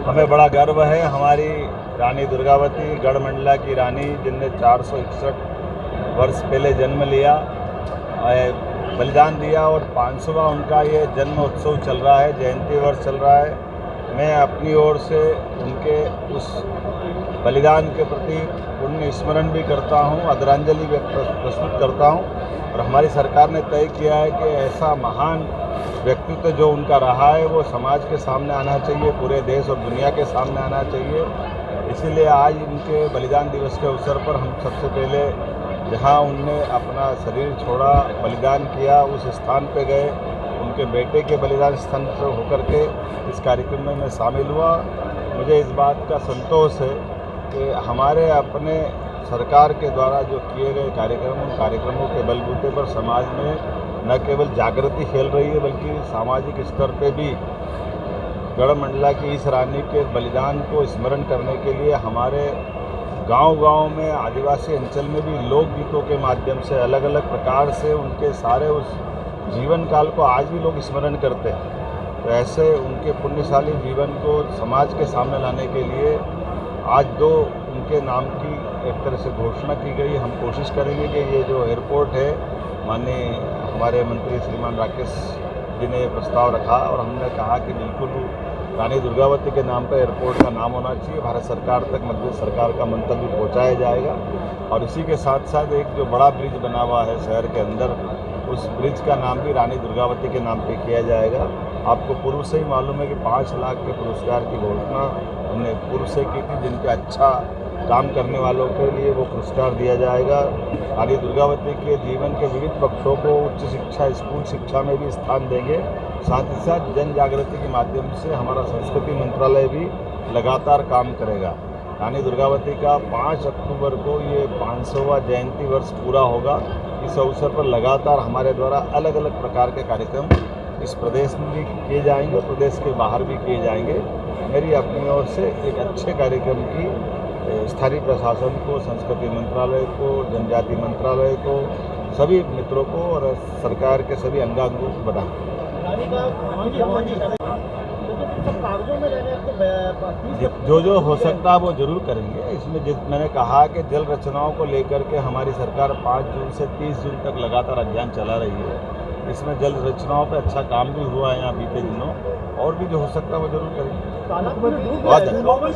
हमें बड़ा गर्व है हमारी रानी दुर्गावती गढ़मंडला की रानी, जिनने 461 वर्ष पहले जन्म लिया, बलिदान दिया और 500वां उनका ये जन्म उत्सव चल रहा है, जयंती वर्ष चल रहा है। मैं अपनी ओर से उनके उस बलिदान के प्रति पुण्य स्मरण भी करता हूँ, आदरांजलि प्रस्तुत करता हूँ। और हमारी सरकार ने तय किया है कि ऐसा महान व्यक्तित्व जो उनका रहा है वो समाज के सामने आना चाहिए, पूरे देश और दुनिया के सामने आना चाहिए। इसीलिए आज उनके बलिदान दिवस के अवसर पर हम सबसे पहले जहाँ उनने अपना शरीर छोड़ा, बलिदान किया, उस स्थान पे गए, उनके बेटे के बलिदान स्थान से होकर के इस कार्यक्रम में मैं शामिल हुआ। मुझे इस बात का संतोष है कि हमारे अपने सरकार के द्वारा जो किए गए कार्यक्रम, उन कार्यक्रमों के बलबूते पर समाज में न केवल जागृति फैल रही है बल्कि सामाजिक स्तर पे भी गढ़मंडला की इस रानी के बलिदान को स्मरण करने के लिए हमारे गांव-गांव में, आदिवासी अंचल में भी लोकगीतों के माध्यम से अलग अलग प्रकार से उनके सारे उस जीवन काल को आज भी लोग स्मरण करते हैं। तो ऐसे उनके पुण्यशाली जीवन को समाज के सामने लाने के लिए आज उनके नाम की एक तरह से घोषणा की गई। हम कोशिश करेंगे कि ये जो एयरपोर्ट है, माननीय हमारे मंत्री श्रीमान राकेश जी ने प्रस्ताव रखा और हमने कहा कि बिल्कुल रानी दुर्गावती के नाम पर एयरपोर्ट का नाम होना चाहिए। भारत सरकार तक मध्य प्रदेश सरकार का मंतव्य पहुंचाया जाएगा। और इसी के साथ साथ एक जो बड़ा ब्रिज बना हुआ है शहर के अंदर, उस ब्रिज का नाम भी रानी दुर्गावती के नाम पे किया जाएगा। आपको पूर्व से ही मालूम है कि 5 लाख के पुरस्कार की घोषणा हमने पूर्व से की थी, जिन पे अच्छा काम करने वालों के लिए वो पुरस्कार दिया जाएगा। रानी दुर्गावती के जीवन के विविध पक्षों को उच्च शिक्षा, स्कूल शिक्षा में भी स्थान देंगे। साथ ही साथ जन जागृति के माध्यम से हमारा संस्कृति मंत्रालय भी लगातार काम करेगा। रानी दुर्गावती का 5 अक्टूबर को ये 500वां जयंती वर्ष पूरा होगा। इस अवसर पर लगातार हमारे द्वारा अलग अलग प्रकार के कार्यक्रम इस प्रदेश में भी किए जाएंगे, प्रदेश के बाहर भी किए जाएंगे। मेरी अपनी ओर से एक अच्छे कार्यक्रम की स्थानीय प्रशासन को, संस्कृति मंत्रालय को, जनजाति मंत्रालय को, सभी मित्रों को और सरकार के सभी अंगांगों को बधाई। जो हो सकता है वो जरूर करेंगे। इसमें मैंने कहा कि जल रचनाओं को लेकर के हमारी सरकार 5 जून से 30 जून तक लगातार अभियान चला रही है। इसमें जल रचनाओं पे अच्छा काम भी हुआ है यहाँ बीते दिनों, और भी जो हो सकता है वो जरूर करेंगे। बहुत